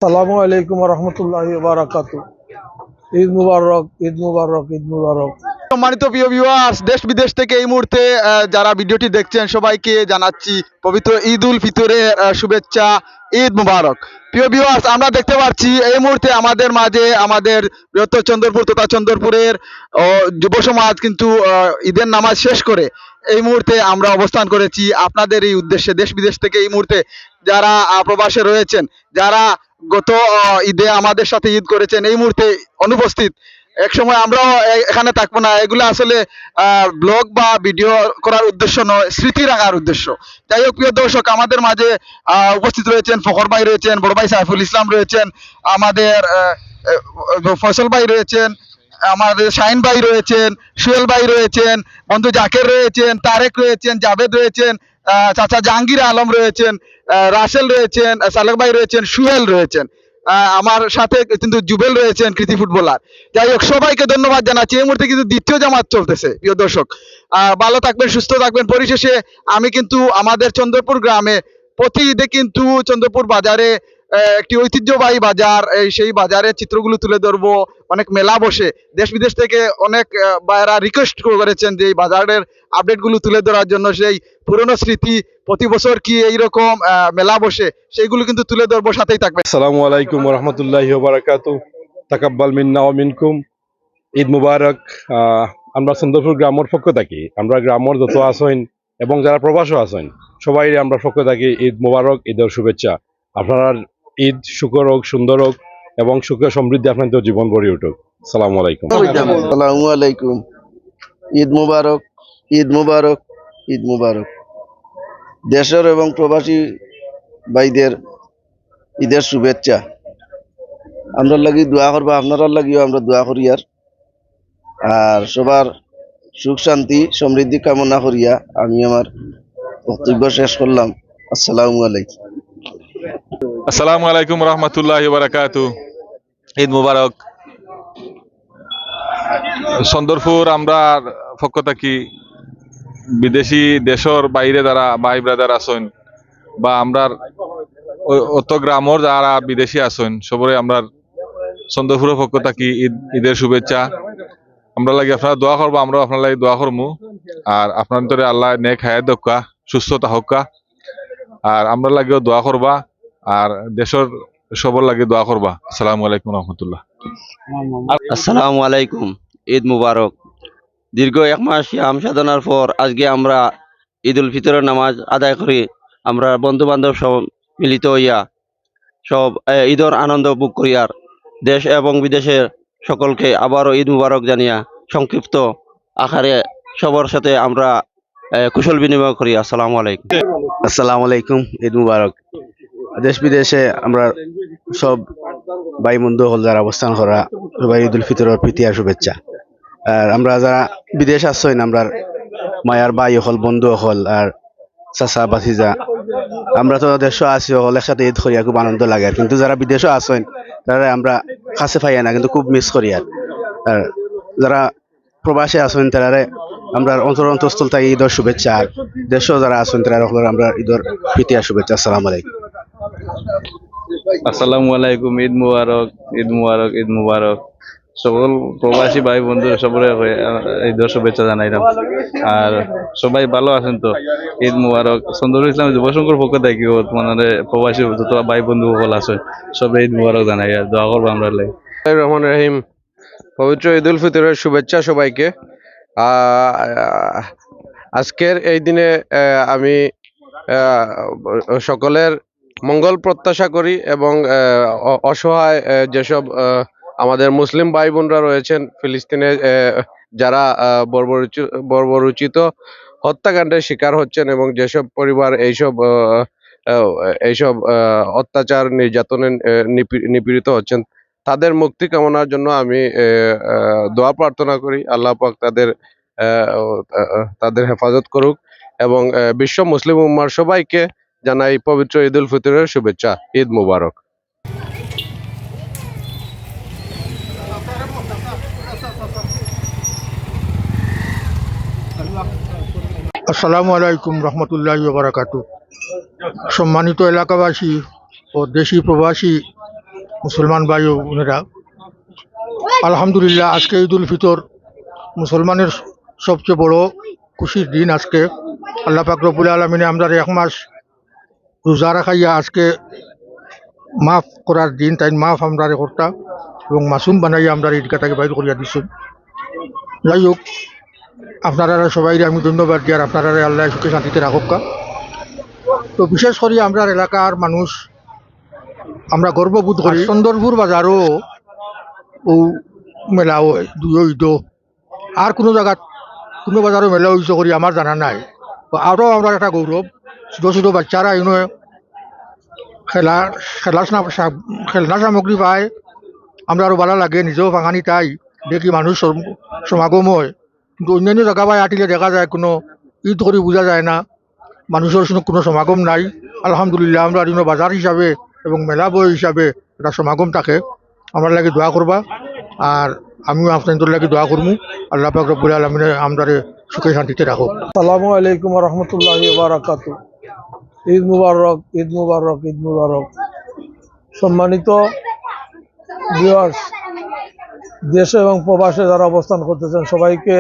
সালামু আলাইকুম রহমতুল্লাহি বারাকাতু। ঈদ মুবারক, ঈদ মুবারক, ঈদ মুবারক। সম্মানিত প্রিয় ভিউয়ার্স, দেশ বিদেশ থেকে এই মুহূর্তে যারা ভিডিওটি দেখছেন সবাইকে জানাচ্ছি পবিত্র ঈদ উল ফিতরের শুভেচ্ছা। ঈদ মুবারক। প্রিয় ভিউয়ার্স, আমরা দেখতে পাচ্ছি এই মুহূর্তে আমাদের মাঝে আমাদের বৃহত্তর চন্দ্রপুর তথা চন্দ্রপুরের যুব সমাজ কিন্তু ঈদের নামাজ শেষ করে এই মুহূর্তে আমরা অবস্থান করেছি আপনাদের এই উদ্দেশ্যে। দেশ বিদেশ থেকে এই মুহূর্তে যারা প্রবাসে রয়েছেন, যারা গত ঈদে আমাদের সাথে ঈদ করেছেন, এই মুহূর্তে অনুপস্থিত। এক সময় আমরাও এখানে থাকবো না, এগুলো আসলে ব্লগ বা ভিডিও করার উদ্দেশ্য নয়, স্মৃতি রাখার উদ্দেশ্য। যাই হোক প্রিয় দর্শক, আমাদের মাঝে উপস্থিত রয়েছেন ফখর ভাই রয়েছেন, বড় ভাই সাইফুল ইসলাম রয়েছেন, আমাদের ফয়সল ভাই রয়েছেন, আমাদের শাহিন ভাই রয়েছেন, সুহেল ভাই রয়েছেন, বন্ধু জাকের রয়েছেন, তারেক রয়েছেন, জাভেদ রয়েছেন, চাচা জাহাঙ্গীর আলম রয়েছেন, রাসেল রয়েছেন, সালেক ভাই রয়েছেন, সুহেল রয়েছেন, আমার সাথে কিন্তু জুবেল রয়েছেন, কৃতি ফুটবলার। যাই হোক, সবাইকে ধন্যবাদ জানাচ্ছি। এই মুহূর্তে কিন্তু দ্বিতীয় জামাত চলতেছে প্রিয় দর্শক। ভালো থাকবেন, সুস্থ থাকবেন। পরিশেষে আমি কিন্তু আমাদের চন্দ্রপুর গ্রামে প্রতি ঈদে কিন্তু চন্দ্রপুর বাজারে একটি ঐতিহ্যবাহী বাজার, সেই বাজারের চিত্রগুলো তুলে ধরবো। অনেক মেলা বসে, দেশ বিদেশ থেকে অনেক ভাইয়েরা রিকোয়েস্ট করেছেন যে এই বাজারের আপডেটগুলো তুলে ধরার জন্য। সেই পুরনো স্মৃতি, প্রতি বছর কি এইরকম মেলা বসে, সেইগুলো কিন্তু তুলে ধরবো, সাথেই থাকবেন। আসসালামু আলাইকুম রহমতুল্লাহি বারাকাতু। তাকাব্বাল মিন্না ওয়া মিনকুম। ঈদ মুবারক। আমরা চন্দ্রপুর গ্রামের পক্ষ থাকি, আমরা গ্রামের যত আসেন এবং যারা প্রবাসও আসেন সবাই আমরা পক্ষ থাকি ঈদ মুবারক, ঈদের শুভেচ্ছা। আপনার ঈদ সুখর হোক, সুন্দর হোক এবং সুখ সমৃদ্ধি আপনাদের জীবন ভরে উঠুক। আসসালামু আলাইকুম। আসসালামু আলাইকুম। ঈদ মুবারক, ঈদ মুবারক, ঈদ মুবারক। দেশের এবং প্রবাসী ভাইদের ঈদের শুভেচ্ছা। আমরা লাগি দোয়া করবা, আপনারা লাগিও আমরা দোয়া করি। আর সবার সুখ শান্তি সমৃদ্ধি কামনা করিয়া আমি আমার বক্তব্য শেষ করলাম। আসসালামু আলাইকুম। আসসালামু আলাইকুম রহমতুল্লাহি বারাকাতু। ঈদ মুবারক। চন্দ্রপুর আমরা পক্ষ থাকি বিদেশি দেশের বাইরে যারা ভাই ব্রাদার আছেন বা আমরা অত গ্রামের যারা বিদেশি আছেন সবরে আমরা চন্দ্রপুরের পক্ষ থাকি ঈদের শুভেচ্ছা। আমরা লাগে আপনারা দোয়া করবো, আমরা আপনার লাগে দোয়া করবো। আর আপনার ভিতরে আল্লাহ নেক হায়াত দক্কা, সুস্থতা হক্কা। আর আমরা লাগেও দোয়া করবা, আর দেশের সবার লাগে দোয়া করবা। আসসালামু আলাইকুম রহমতুল্লাহ। আসসালামু আলাইকুম। ঈদ মুবারক। দীর্ঘ এক মাস সিয়াম সাধনার পর আজকে আমরা ঈদ উল ফিতরের নামাজ আদায় করি। আমরা বন্ধু বান্ধব সব মিলিত হইয়া সব ঈদের আনন্দ ভোগ করি। আর দেশ এবং বিদেশের সকলকে আবারও ঈদ মুবারক জানিয়া সংক্ষিপ্ত আকারে সবার সাথে আমরা কুশল বিনিময় করি। আসসালামু আলাইকুম। আসসালামু আলাইকুম। ঈদ মুবারক। দেশ বিদেশে আমরা সব ভাই বন্ধু হল যারা অবস্থান করা সবাই ঈদ উল ফিতরের প্রীতি আর শুভেচ্ছা। আর আমরা যারা বিদেশ আসছেন আমরা মায়ার ভাই হল, বন্ধু হল আর চাচা বাতিজা, আমরা তো দেশও আছি হল একসাথে ঈদ করিয়া খুব আনন্দ লাগে। আর কিন্তু যারা বিদেশও আসেন তারা আমরা কাছে পাই না, কিন্তু খুব মিস করি। আর যারা প্রবাসে আসেন তারা আমরা অন্তরস্থল থেকে ঈদের শুভেচ্ছা। আর দেশেও যারা আসেন তারা আমরা ঈদের প্রীতি আর শুভেচ্ছা। আসসালামু আলাইকুম। আসসালামু আলাইকুম। ঈদ মুবারক, ঈদ মুবারক, ঈদ মুবারক। সকল প্রবাসী ভাই বন্ধু সবরে ঈদের শুভেচ্ছা জানাইলাম। আর সবাই ভালো আছেন তো? ঈদ মুবারক। চন্দ্রপুর ইসলাম যুব সংঘর পক্ষ থেকে মানে প্রবাসী যত ভাই বন্ধু সকল আছে সবাই ঈদ মুবারক জানাই আর দোয়া করবো আমরা লাগে। রহমান রহিম। পবিত্র ঈদ উল ফিতরের শুভেচ্ছা সবাইকে। আজকের এই দিনে আমি সকলের মঙ্গল প্রত্যাশা করি এবং অসহায় যেসব আমাদের মুসলিম ভাই বোনরা রয়েছেন ফিলিস্তিনে, যারা বর্বরোচিত হত্যাকাণ্ডের শিকার হচ্ছেন এবং যেসব পরিবার এইসব অত্যাচার নির্যাতনে নিপীড়িত হচ্ছেন, তাদের মুক্তি কামনার জন্য আমি দোয়া প্রার্থনা করি। আল্লাহ পাক তাদের হেফাজত করুক এবং বিশ্ব মুসলিম উম্মার সবাইকে জানাই পবিত্র ঈদ উল ফিতরের শুভেচ্ছা। ঈদ মুবারক। আসসালামু আলাইকুম রহমতুল্লাহি বারাকাতু। সম্মানিত এলাকাবাসী ও দেশি প্রবাসী মুসলমান ভাই ও বোনেরা, আলহামদুলিল্লাহ আজকে ঈদ উল ফিতর মুসলমানের সবচেয়ে বড় খুশির দিন। আজকে আল্লাহ পাক রব্বুল আলামিনে আমরা এক মাস রোজা রাখাইয়া আজকে মাফ করার দিন, তাই মাফ আমরা করতা এবং মাসুম বানাইয়া আমরা ঈদগাটাকে বাইর করিয়া দিচ্ছেন। যাই হোক, আপনারা সবাই আমি ধন্যবাদ দিই, আর আপনারা আল্লাহ সুখে শান্তিতে রাখুক। তো বিশেষ করে আমরা এলাকার মানুষ আমরা গর্ববোধ করি, সুন্দরপুর বাজারও ও মেলা হয় দুই ঈদ, আর কোনো জায়গাত কোনো বাজারও মেলা হইছে করি আমার জানা নাই। তো আরও আমরা একটা গৌরব, ছোটো ছোটো বাচ্চারা এনে খেলা খেলা খেলনা সামগ্রী পায়, আমরা আরও ভালো লাগে, নিজেও বাঙানি তাই দেখি মানুষ সমাগম হয়। কিন্তু অন্যান্য জায়গা পায় আটিলে দেখা যায় কোনো ঈদ করি বোঝা যায় না, মানুষের কোনো সমাগম নাই। আলহামদুলিল্লাহ আমরা বিভিন্ন বাজার হিসাবে এবং মেলা বই হিসাবে একটা সমাগম থাকে। আমার লাগে দোয়া করবা, আর আমিও আপনাদের লাগে দোয়া করবো। আল্লাহ পাক রব্বুল আলামিন আমরারে সুখে শান্তিতে রাখো। আসসালামু আলাইকুম ওয়া রাহমাতুল্লাহি ওয়া বারাকাতুহু। ঈদ মুবারক, ঈদ মুবারক, ঈদ মুবারক। সম্মানিত ভিউয়ার্স, দেশে এবং প্রবাসে যারা অবস্থান করতেছেন সবাইকে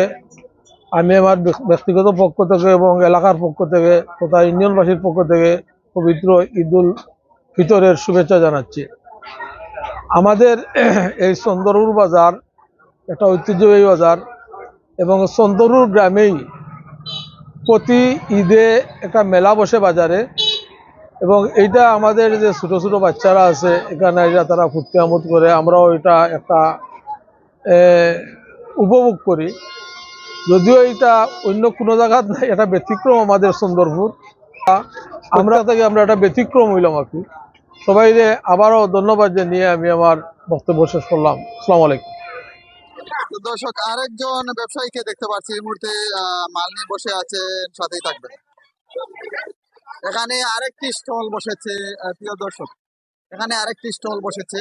আমি আমার ব্যক্তিগত পক্ষ থেকে এবং এলাকার পক্ষ থেকে তথা ইউনিয়নবাসীর পক্ষ থেকে পবিত্র ঈদ উল ফিতরের শুভেচ্ছা জানাচ্ছি। আমাদের এই সুন্দরপুর বাজার একটা ঐতিহ্যবাহী বাজার, এবং সুন্দরপুর গ্রামেই প্রতি ঈদে একটা মেলা বসে বাজারে, এবং এইটা আমাদের যে ছোটো ছোটো বাচ্চারা আছে এখানে এরা তারা ফুর্তি আমোদ করে, আমরাও এটা একটা উপভোগ করি। যদিও এটা অন্য কোনো জায়গার নাই, এটা ব্যতিক্রম আমাদের সুন্দরপুর। আমরা থেকে আমরা একটা ব্যতিক্রম হইলাম আর কি। সবাই আবারও ধন্যবাদ জানিয়ে আমি আমার বক্তব্য শেষ করলাম। আসসালামু আলাইকুম। তো দর্শক, আরেকজন ব্যবসায়ীকে দেখতে পাচ্ছি এই মুহূর্তে মাল নিয়ে বসে আছেন, সাথেই থাকবে। এখানে আরেকটি স্টল বসেছে, প্রিয় দর্শক, এখানে আরেকটি স্টল বসেছে,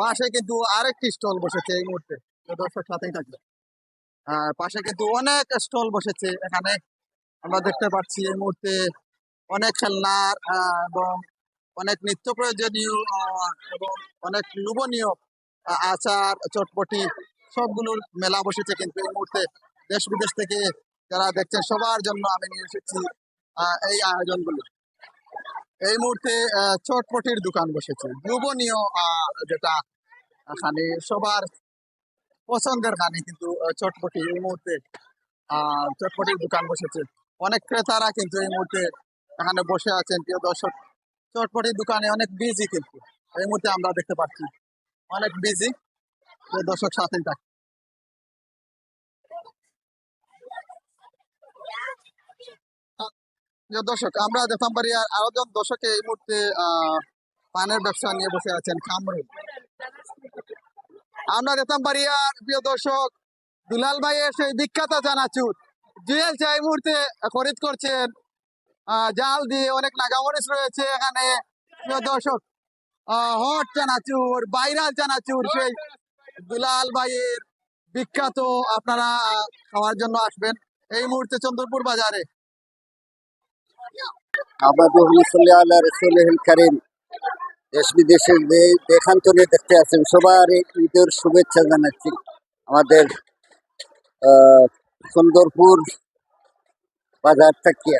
পাশে কিন্তু আরেকটি স্টল বসেছে এই মুহূর্তে। প্রিয় দর্শক, সাথেই থাকবে। পাশে কিন্তু অনেক স্টল বসেছে, এখানে আমরা দেখতে পাচ্ছি এই মুহূর্তে অনেক খেলনার এবং অনেক নিত্য প্রয়োজনীয় এবং অনেক লোভনীয় আচার চটপটি সবগুলোর মেলা বসেছে। কিন্তু এই মুহূর্তে দেশ বিদেশ থেকে যারা দেখছেন সবার জন্য আমি নিয়ে এসেছি এই আয়োজনগুলো। এই মুহূর্তে চটপটির দোকান বসেছে, লোভনীয় যেটা এখানে সবার পছন্দের খানি কিন্তু চটপটি। এই মুহূর্তে চটপটির দোকান বসেছে, অনেক ক্রেতারা কিন্তু এই মুহূর্তে এখানে বসে আছেন। প্রিয় দর্শক, চটপটির দোকানে অনেক বিজি, কিন্তু এই মুহূর্তে আমরা দেখতে পাচ্ছি অনেক বিজি। দর্শক, সাথেই থাকে। দর্শক, আমরা দেখতাম পারি আর আরো জন দর্শকে এই মুহূর্তে পানের ব্যবসা নিয়ে বসে আছেন, খামরুল। আমরা দেখতাম পারি আর প্রিয় দর্শক, দুলাল ভাইয়ের সেই বিখ্যাত চানাচুর জুয়েল চা এই মুহূর্তে খরিদ করছেন জাল দিয়ে। অনেক নাগামরিচ রয়েছে এখানে। প্রিয় দর্শক, হট চানাচুর, ভাইরাল চানাচুর সেই দুলাল ভাইয়ের বিখ্যাত, আপনারা খাওয়ার জন্য আসবেন এই মুহূর্তে চন্দ্রপুর বাজারে। দেশ বিদেশের দেখান্তরে দেখতে আছেন সবার ঈদের শুভেচ্ছা জানাচ্ছি। আমাদের সুন্দরপুর বাজার থেকে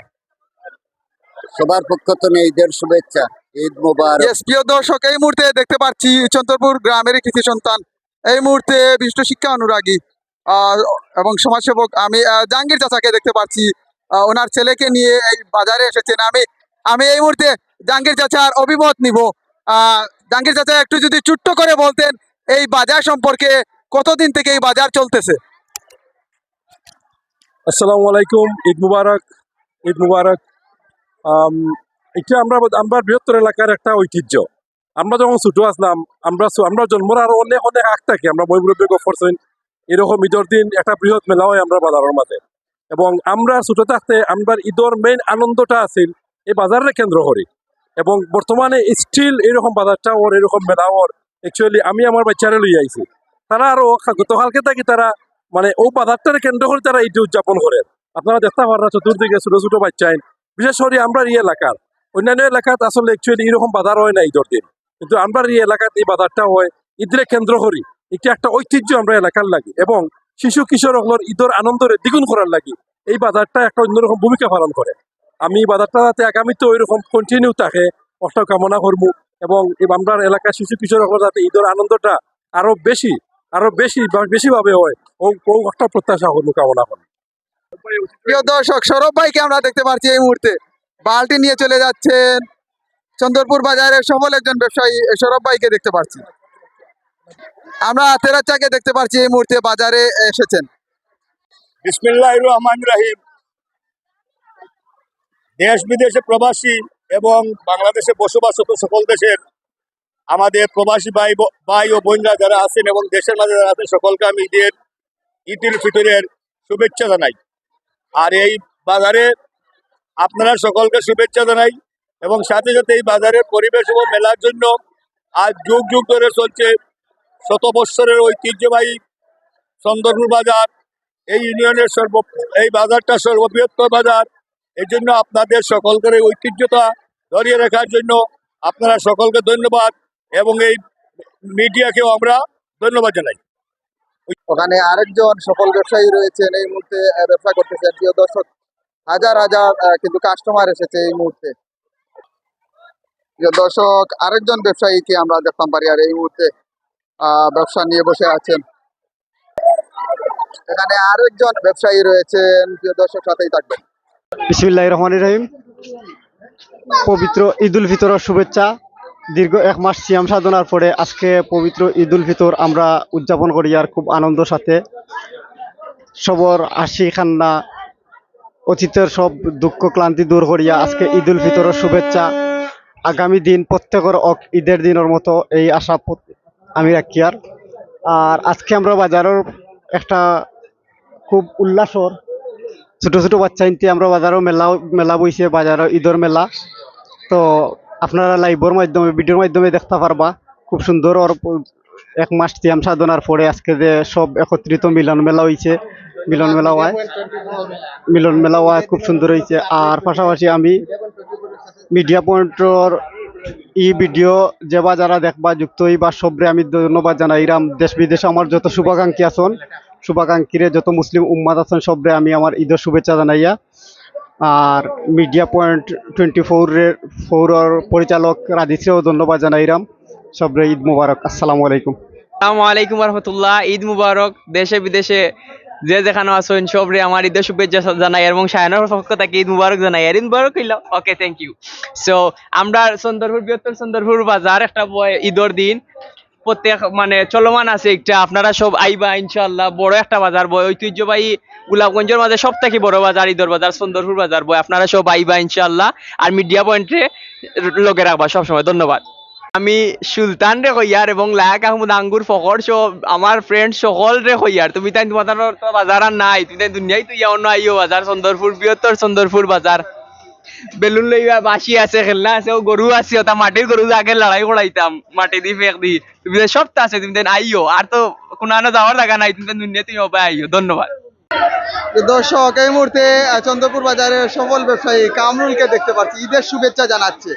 সবার পক্ষ থেকে ঈদের শুভেচ্ছা, ঈদ মোবারক। প্রিয় দর্শক, এই মুহূর্তে দেখতে পাচ্ছি চন্দ্রপুর গ্রামের কৃষি সন্তান, এই মুহূর্তে বিশিষ্ট শিক্ষা অনুরাগী এবং সমাজসেবক আমি জাহাঙ্গীর চাচাকে দেখতে পাচ্ছি। ওনার ছেলেকে নিয়ে এই বাজারে এসেছেন। আমি এই মুহূর্তে জাহাঙ্গীর চাচার অভিমত নিব। জাহাঙ্গীর চাচা, একটু যদি ছোট্ট করে বলতেন এই বাজার সম্পর্কে, কতদিন থেকে এই বাজার চলতেছে? আসসালামু আলাইকুম, ঈদ মুবারক, ঈদ মুবারক। এটা আমরা বৃহত্তর এলাকার একটা ঐতিহ্য। আমরা যখন ছোট আসলাম, আমরা জন্মর আরো অনেক অনেক আগ থাকি আমরা ময়মুরব্বী গফরছেন এরকম ঈদের দিন একটা বৃহৎ মেলা হয় আমরা বাজারের মাঝে। এবং আমরা ছোট থাকতে আমরা ঈদের মেইন আনন্দটা আছিল এই বাজারের কেন্দ্র করি, এবং বর্তমানে স্টিল এরকম বাজারটা ওর এরকম মেলা ওর অ্যাকচুয়ালি আমি আমার বাচ্চারা লই আইছি। তারা আরো গতকালকে থাকি তারা মানে ও বাজারটার কেন্দ্র করে তারা ঈদ উদযাপন করে। আপনারা দেখতে পারেন চতুর্দিকে ছোট ছোট বাচ্চা, বিশেষ করে আমরা এই এলাকার অন্যান্য এলাকাত আসলে অ্যাকচুয়ালি এরকম বাজার হয় না ঈদের দিন। কিন্তু আমরা এই এলাকাতে এই বাজারটা হয় ঈদের কেন্দ্র করি, এটা একটা ঐতিহ্য আমরা এলাকার লাগি এবং শিশু কিশোর হলোর ঈদের আনন্দরে দ্বিগুণ করার লাগি এই বাজারটা একটা অন্যরকম ভূমিকা পালন করে। আমি এই বাজারটা যাতে আগামীতে ওই রকম কন্টিনিউ থাকে কষ্ট কামনা করবো এবং আমরা এলাকার শিশু কিশোর হলো যাতে ঈদের আনন্দটা আরো বেশি ভাবে হয় ও ও একটা প্রত্যাশা করবো, কামনা করবো। প্রিয় দর্শক, সৌরভ ভাইকে আমরা দেখতে পাচ্ছি এই মুহূর্তে বালতি নিয়ে চলে যাচ্ছেন চন্দ্রপুর বাজারের সফল একজন ব্যবসায়ী সৌরভ ভাইকে দেখতে পাচ্ছি। আমরা তেরাচাকে দেখতে পাচ্ছি এই মুহূর্তে বাজারে এসেছেন। বিসমিল্লাহির রহমানির রহিম। দেশ বিদেশে প্রবাসী এবং বাংলাদেশে বসবাসরত সকল দেশের আমাদের প্রবাসী ভাই ও বোনরা যারা আছেন এবং দেশের মাঝে যারা আছেন সকলকে আমি ঈদুল ফিতরের শুভেচ্ছা জানাই। আর এই বাজারে আপনারা সকলকে শুভেচ্ছা জানাই এবং সাথে সাথে এই বাজারের পরিবেশ এবং মেলার জন্য আজ যুগ যুগ ধরে চলছে শত বৎসরের ঐতিহ্যবাহী চন্দ্রপুর বাজার। এই ইউনিয়নের এই বাজারটা সর্ববৃহত্তর বাজার। এই জন্য আপনাদের সকলকে ঐতিহ্যতা ধরিয়ে রাখার জন্য আপনারা সকলকে ধন্যবাদ এবং এই মিডিয়াকেও আমরা ধন্যবাদ জানাই। ওখানে আরেকজন সফল ব্যবসায়ী রয়েছেন এই মুহূর্তে ব্যবসা করতেছেন। প্রিয় দর্শক, হাজার হাজার কিন্তু কাস্টমার এসেছে এই মুহূর্তে। প্রিয় দর্শক, আরেকজন ব্যবসায়ীকে আমরা দেখতাম পারি আর এই মুহূর্তে ব্যবসা নিয়ে বসে আছেন। এখানে আরেকজন ব্যবসায়ী রয়েছেন। প্রিয় দর্শক, সাথেই থাকবেন। বিসমিল্লাহির রহমানির রহিম। পবিত্র ঈদ উল ফিতরের শুভেচ্ছা। দীর্ঘ এক মাস সিয়াম সাধনার পরে আজকে পবিত্র ঈদ উল ফিতর আমরা উদযাপন করি আর খুব আনন্দের সাথে। সবর হাসি কান্না অতীতের সব দুঃখ ক্লান্তি দূর করিয়া আজকে ঈদ উল ফিতরের শুভেচ্ছা। আগামী দিন প্রত্যেকের ঈদের দিনের মতো এই আশা আমি রাখি। আর আজকে আমরা বাজারের একটা খুব উল্লাসর ছোট ছোট বাচ্চা ইনতে আমরা বাজারও মেলা বইছে, বাজারও ঈদের মেলা। তো আপনারা লাইভের মাধ্যমে ভিডিওর মাধ্যমে দেখতে পারবা খুব সুন্দর। ওর এক মাস সিয়াম সাধনার পরে আজকে যে সব একত্রিত মিলন মেলা হয়েছে, মিলন মেলা হয় খুব সুন্দর হয়েছে। আর পাশাপাশি আমি মিডিয়া পয়েন্টর ভিডিও যেবা যারা দেখবা যুক্ত হইবা সবরে আমি ধন্যবাদ জানাইরাম। দেশ বিদেশে আমার যত শুভাকাঙ্ক্ষী আছেন, শুভাকাঙ্ক্ষীরে যত মুসলিম উম্মাদ আছেন সবরে আমি আমার ঈদের শুভেচ্ছা জানাইয়া। আর মিডিয়া পয়েন্ট 24-এর পরিচালক রাজিশ্রেও ধন্যবাদ জানাইরাম। সবরে ঈদ মুবারক। আসসালামু আলাইকুম। আসসালামু আলাইকুম রহমতুল্লাহ। ঈদ মুবারক। দেশে বিদেশে যে যেখানে আছেন সবরে আমার ঈদের শুভেচ্ছা জানাই এবং সায়নের পক্ষ থেকে ঈদ মুবারক জানাই। ঈদ মুবারক হইল। ওকে, থ্যাংক ইউ। সো আমরা চন্দ্রপুর বৃহত্তর চন্দ্রপুর বাজার একটা ঈদের দিন প্রত্যেক চলমান আছে একটা। আপনারা সব আইবা ইনশাআল্লাহ। বড় একটা বাজার বয়, ঐতিহ্যবাহী গোলাপগঞ্জের মাঝে সব থেকে বড় বাজার ঈদের বাজার চন্দ্রপুর বাজার বয়। আপনারা সব আইবা ইনশাআল্লাহ। আর মিডিয়া পয়েন্টে লগে রাখবা সবসময়। ধন্যবাদ। আমি সুলতান রে কইয়ার এবং লায়ক আহমদ আঙ্গুর ফকর সব আমার ফ্রেন্ড সকল রে কইয়ার তুমি তাই তোমাদের তো বাজার আর নাই, তুমি তাই দুনিয়ায় তুই অন্য আইও বাজার চন্দ্রপুর বৃহত্তর চন্দ্রপুর বাজার। বেলুন লইবা বাসি আছে, খেলনা আছে, ও গরু আছে, ওটা মাটির গরু আগে লড়াই করাইতাম মাটি দি ফেক দি। তুমি সব আছে, তুমি তাই আইও। আর তো কোনো যাওয়ার জায়গা নাই, তুমি দুনিয়া তুমি অবাই আইও। ধন্যবাদ। দর্শক, এই মুহূর্তে চন্দ্রপুর বাজারের সফল ব্যবসায়ী কামরুলকে দেখতে পাচ্ছি, ঈদের শুভেচ্ছা জানাচ্ছে।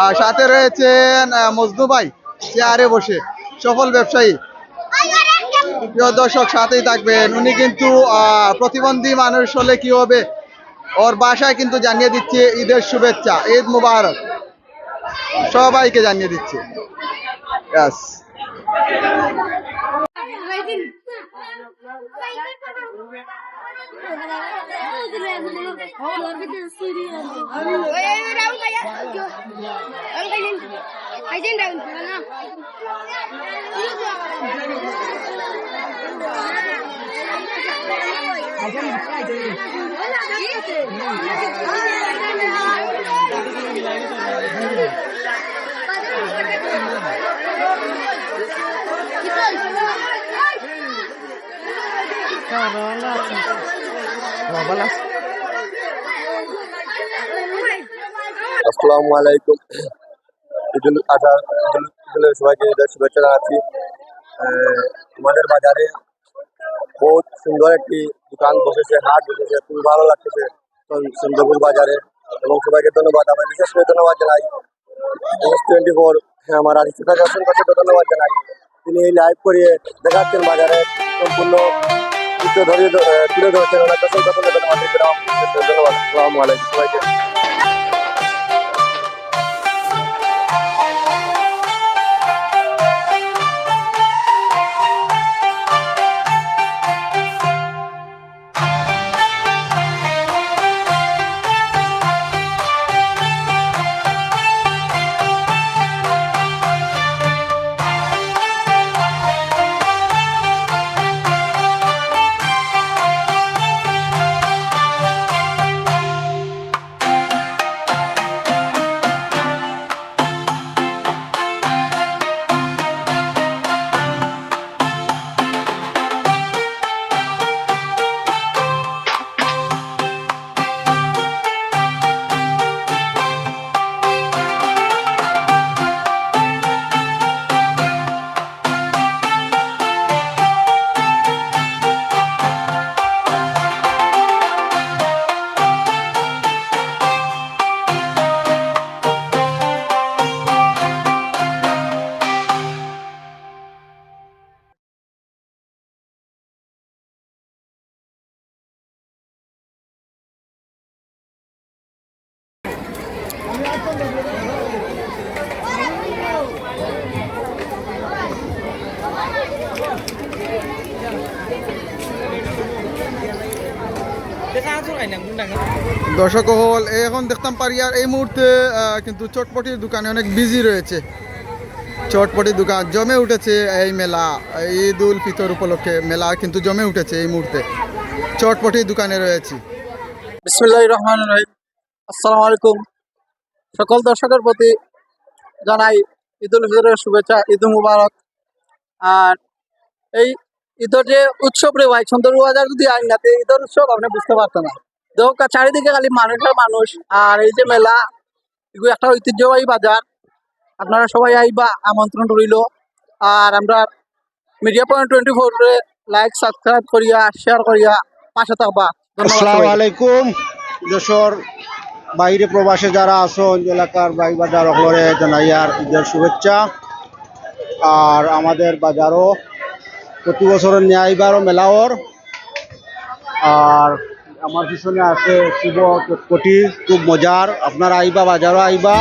আর সাথে রয়েছেন মজনু ভাই চেয়ারে বসে, সফল ব্যবসায়ী। প্রিয় দর্শক, সাথেই থাকবেন। উনি কিন্তু প্রতিবন্ধী মানুষ হলে কি হবে ওর বাসায় কিন্তু জানিয়ে দিচ্ছে ঈদের শুভেচ্ছা, ঈদ মুবারক সবাইকে জানিয়ে দিচ্ছে। Yes. আসসালামু আলাইকুম। ঈদুল সবাইকে ঈদের শুভেচ্ছা জানাচ্ছি। আমাদের বাজারে বহুত সুন্দর একটি দোকান বসেছে, হাট বসেছে, খুব ভালো লাগতেছে চন্দ্রপুর বাজারে এবং সবাইকে ধন্যবাদ। আমরা বিশেষ করে ধন্যবাদ জানাই S24 আমার আদিত্যকে অসংখ্য ধন্যবাদ জানাই। তিনি এই লাইভ করিয়ে দেখাচ্ছেন বাজারে সম্পূর্ণ চিত্র তুলে ধরছেন। ওনাকে অসংখ্য ধন্যবাদ দিলাম। ধন্যবাদ। আসসালামু আলাইকুম সবাইকে। দর্শক হল এখন দেখতাম পারি আর এই মুহূর্তে কিন্তু চটপটির দোকানে অনেক বিজি রয়েছে। চটপটির দোকান জমে উঠেছে এই মেলা, ঈদ উল ফিতর উপলক্ষে মেলা কিন্তু জমে উঠেছে এই মুহূর্তে। চটপটির দোকানে রয়েছি। বিসমিল্লাহির রহমানির রহিম। আসসালামু আলাইকুম। সকল দর্শকের প্রতি জানাই ঈদ উল ফিতরের শুভেচ্ছা, ঈদ মুবারক। আর এই ঈদের যে উৎসব রে ভাই, সুন্দরবন বাজার যদি আইন না ঈদের উৎসব আপনি বুঝতে পারতেন না। দেখো চারিদিকে খালি মানুষের মানুষ। আর এই যে মেলা, এগুলো একটা ঐতিহ্যবাহী বাজার। আপনারা সবাই আইবা, আমন্ত্রণ রইল। আর আমরা মিডিয়া পয়েন্ট 24 রে লাইক সাবস্ক্রাইব করিয়া শেয়ার করিয়া পাশে থাকবা। আসসালামু আলাইকুম। দেশের বাইরে প্রবাসে যারা আছেন এলাকার ভাই বাজার হলরে জানাইয়ার ঈদের শুভেচ্ছা। আর আমাদের বাজারও প্রতি বছরের ন্যায় এবারও মেলাওর। আর আমার পিছনে আছে শিব চটপটি, খুব মজার। আপনারা আইবা, বাজারও আইবা,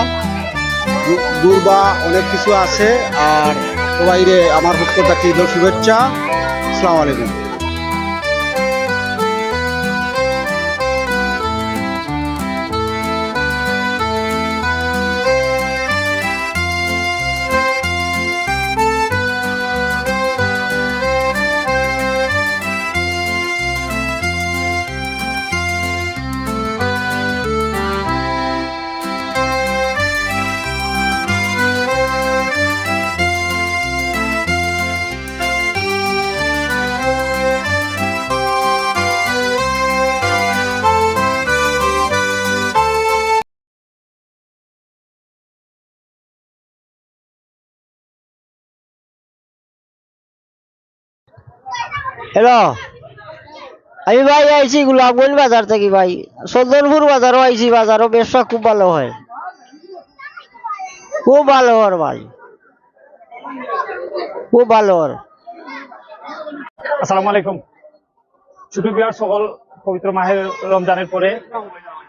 দূরবা অনেক কিছু আছে। আর সবাইরে আমার পক্ষ থেকে ঈদের শুভেচ্ছা। আসসালামু আলাইকুম। হ্যালো, আমি ভাই আইছি গোলাপগঞ্জ বাজার থেকে ভাই। সদরপুর বাজারও আইছি, বাজারও ব্যবসা খুব ভালো হয়, খুব ভালো হয় ভাই, খুব ভালো হয়। আসসালামু আলাইকুম। সুপ্রিয় সকল পবিত্র মাহের রমজানের পরে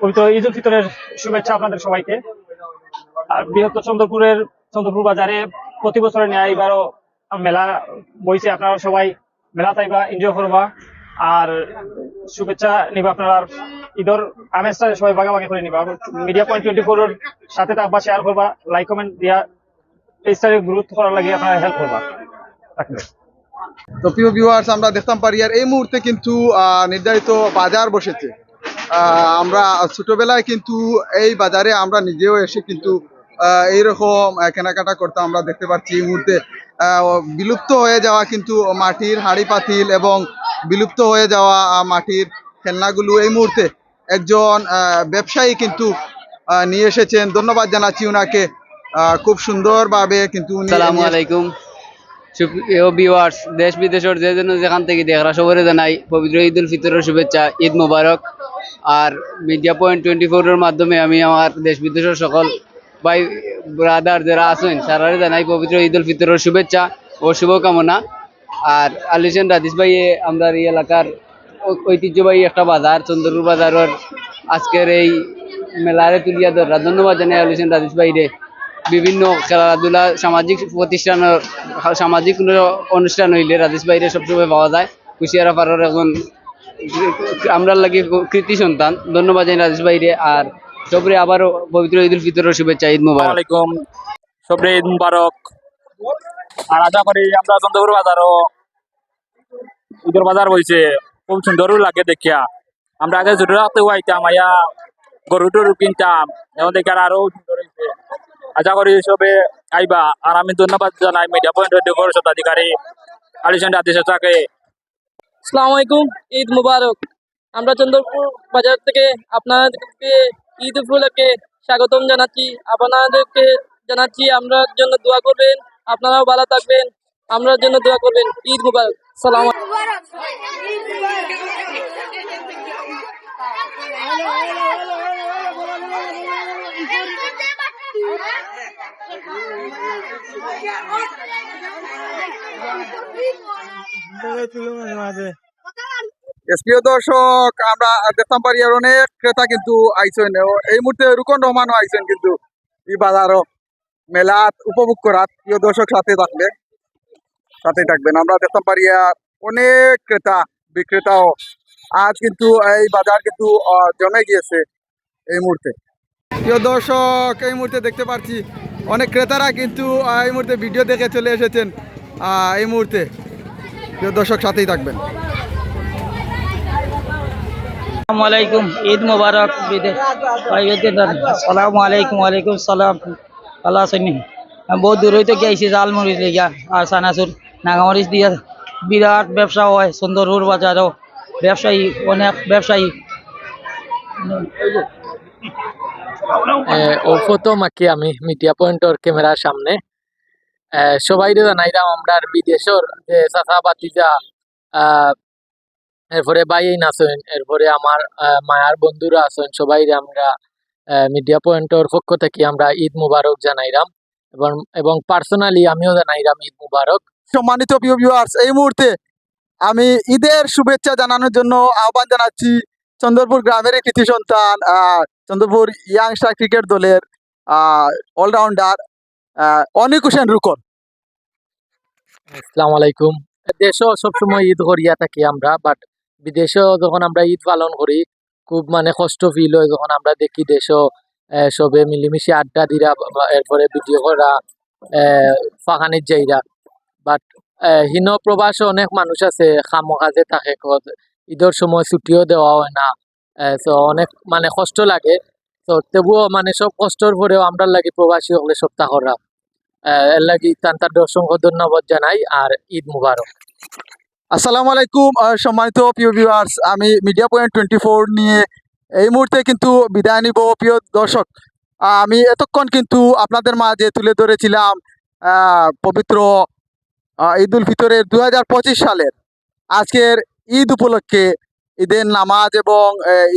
পবিত্র ঈদ উল ফিতরের শুভেচ্ছা আপনাদের সবাইকে। আর বৃহত্তর চন্দ্রপুর বাজারে প্রতি বছরের ন্যায় এবারও মেলা বইছে। আপনারা সবাই মেলা তাইবা, এনজয় করবা আর শুভেচ্ছা নিবা। আপনারা ঈদের আমেজটা সবাই ভাগাভাগি করে নিবা। মিডিয়া পয়েন্ট 24 এর সাথে থাকবা, শেয়ার করবা, লাইক কমেন্ট দিয়া পেজটাকে গুরুত্ব করার লাগে আপনারা হেল্প করবা। তো প্রিয় ভিউয়ার্স, আমরা দেখতাম পারি আর এই মুহূর্তে কিন্তু নির্ধারিত বাজার বসেছে। আমরা ছোটবেলায় কিন্তু এই বাজারে আমরা নিজেও এসে কিন্তু এইরকম কেনাকাটা করতাম। আমরা দেখতে পাচ্ছি এই মুহূর্তে বিলুপ্ত হয়ে যাওয়া কিন্তু মাটির হাঁড়ি পাতিল এবং বিলুপ্ত হয়ে যাওয়া মাটির খেলনাগুলো এই মুহূর্তে একজন ব্যবসায়ী কিন্তু নিয়ে এসেছেন। ধন্যবাদ জানাচ্ছি ওনাকে। খুব সুন্দরভাবে কিন্তু আসসালামু আলাইকুম সুপ্রিয় ভিউয়ার্স, দেশ বিদেশের যে যেখান থেকে দেখরা সবাই জানাই পবিত্র ঈদ উল ফিতরের শুভেচ্ছা, ঈদ মুবারক। আর মিডিয়া পয়েন্ট 24 এর মাধ্যমে আমি আমার দেশ বিদেশের সকল ভাই ব্রাদার যারা আছেন সারারে জানাই পবিত্র ঈদ উল ফিতরের শুভেচ্ছা ও শুভকামনা। আর আলিশান রাদিস ভাই আমরা এই এলাকার ঐতিহ্যবাহী একটা বাজার চন্দ্রপুর বাজারের আজকের এই মেলারে তুলিয়া ধরা ধন্যবাদ জানাই আলিশান রাদিস ভাইরে। বিভিন্ন খেলাধুলা সামাজিক প্রতিষ্ঠানের সামাজিক কোনো অনুষ্ঠান হইলে রাদিস ভাইরে সবসময় পাওয়া যায়। কুশিয়ারা পাড়ার এখন আমরা লাগি কৃতি সন্তান, ধন্যবাদ জানাই রাজেশ ভাইরে। আর সবরে আবারও পবিত্র ঈদ উল ফিতরের শুভেচ্ছা, ঈদ মুবারক। আলাইকুম, সবরে ঈদ মুবারক। আর আশা করি আমরা চন্দ্রপুর বাজারও ঈদের বাজার হয়েছে, খুব সুন্দরও লাগে দেখিয়া। আমরা আগে ছোট রাখতে আইতাম, আইয়া গরু টরু কিনতাম, এখন দেখে আরো সুন্দর হয়েছে। আশা করি সবে আইবা। আর আমি ধন্যবাদ জানাই মিডিয়া পয়েন্টের স্বত্বাধিকারী আলিশান রাদিস চাচাকে। আসসালামু আলাইকুম, ঈদ মুবারক। আমরা চন্দ্রপুর বাজার থেকে আপনাদেরকে ঈদ উপলক্ষে স্বাগতম জানাচ্ছি। আপনাদেরকে জানাচ্ছি আমরা জন্য দোয়া করবেন, আপনারাও ভালো থাকবেন, আমরা জন্য দোয়া করবেন। ঈদ মুবারক। সালাম। প্রিয় দর্শক, আমরা দেখতাম পারি আর অনেক ক্রেতা কিন্তু আইসেন। এই মুহূর্তে রুকন রহমানও আইসেন কিন্তু এই বাজারও মেলা উপভোগ করার। প্রিয় দর্শক সাথে থাকবেন। আমরা দেখতাম পারি আর অনেক ক্রেতা বিক্রেতাও আজ কিন্তু এই বাজার কিন্তু জমে গিয়েছে এই মুহূর্তে। প্রিয় দর্শক, এই মুহূর্তে দেখতে পাচ্ছি অনেক ক্রেতারা কিন্তু এই মুহূর্তে ভিডিও দেখে চলে এসেছেন এই মুহূর্তে। প্রিয় দর্শক সাথেই থাকবেন। আসসালামু আলাইকুম, ঈদ মুবারক। আসসালামু আলাইকুম। ওয়ালাইকুম সালাম। ভালো আছেন? আমি বহুত দূর হইতে গিয়েছি জালমরিচ লেগিয়া আর সানাসুর নাগামরিচ দিয়া বিরাট ব্যবসা হয় চন্দ্রপুর বাজারও। ব্যবসায়ী অনেক ব্যবসায়ী ও ফটো মাকি আমি মিডিয়া পয়েন্টর ক্যামেরার সামনে সবাই জানাইলাম আমরা বিদেশের যে চাচা বাতিজা, এরপরে ভাই আছেন, এরপরে আমার মায়ার বন্ধুরা আছেন, সবাই আমরা মিডিয়া পয়েন্টর পক্ষ থেকে আমরা ঈদ মুবারক জানাইলাম এবং পার্সোনালি আমিও জানাইলাম ঈদ মুবারক। সম্মানিত প্রিয় ভিউয়ার্স, এই মুহূর্তে আমি ঈদের শুভেচ্ছা জানানোর জন্য আহ্বান জানাচ্ছি চন্দ্রপুর গ্রামের কৃতি সন্তান, চন্দ্রপুর ইয়াংস্টার ক্রিকেট দলের অলরাউন্ডার অনিক হোসেন রুকন। আসসালামু আলাইকুম। দেশেও সবসময় ঈদ করিয়া থাকি আমরা, বাট বিদেশেও যখন আমরা ঈদ পালন করি খুব মানে কষ্ট ফিল হয় যখন আমরা দেখি দেশও সবে মিলিমিশে আড্ডা দিরা, এরপরে ভিডিও করা ফাঁকানির যাইরা। বাট হীন প্রবাসে অনেক মানুষ আছে কামো কাজে থাকে, ঈদের সময় ছুটিও দেওয়া হয় না, তো অনেক মানে কষ্ট লাগে। তো তবুও মানে সব কষ্টর পরেও আমরা লাগে প্রবাসী হলে সপ্তাহ করা, এর লাগি তার অসংখ্য ধন্যবাদ জানাই। আর ঈদ মুবারক। আসসালামু আলাইকুম সম্মানিত প্রিয় ভিউয়ার্স, আমি মিডিয়া পয়েন্ট 24 নিয়ে এই মুহূর্তে কিন্তু বিদায় নিব। প্রিয় দর্শক, আমি এতক্ষণ কিন্তু আপনাদের মাঝে তুলে ধরেছিলাম পবিত্র ঈদ উল ফিতরের 2025 সালের আজকের ঈদ উপলক্ষে ঈদের নামাজ এবং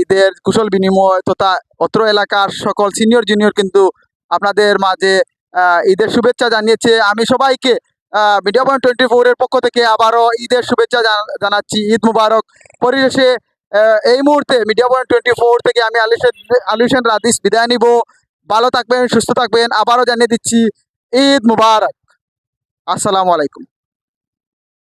ঈদের কুশল বিনিময় তথা অত্র এলাকার সকল সিনিয়র জুনিয়র কিন্তু আপনাদের মাঝে ঈদের শুভেচ্ছা জানিয়েছে। আমি সবাইকে মিডিয়া পয়েন্ট 24 এর পক্ষ থেকে আবারও ঈদের শুভেচ্ছা জানাচ্ছি, ঈদ মুবারক। পরিশেষে এই মুহূর্তে মিডিয়া পয়েন্ট 24 থেকে আমি আলী হোসেন রাদিস বিদায় নিব। ভালো থাকবেন, সুস্থ থাকবেন। আবারও জানিয়ে দিচ্ছি ঈদ মুবারক। আসসালামু আলাইকুম।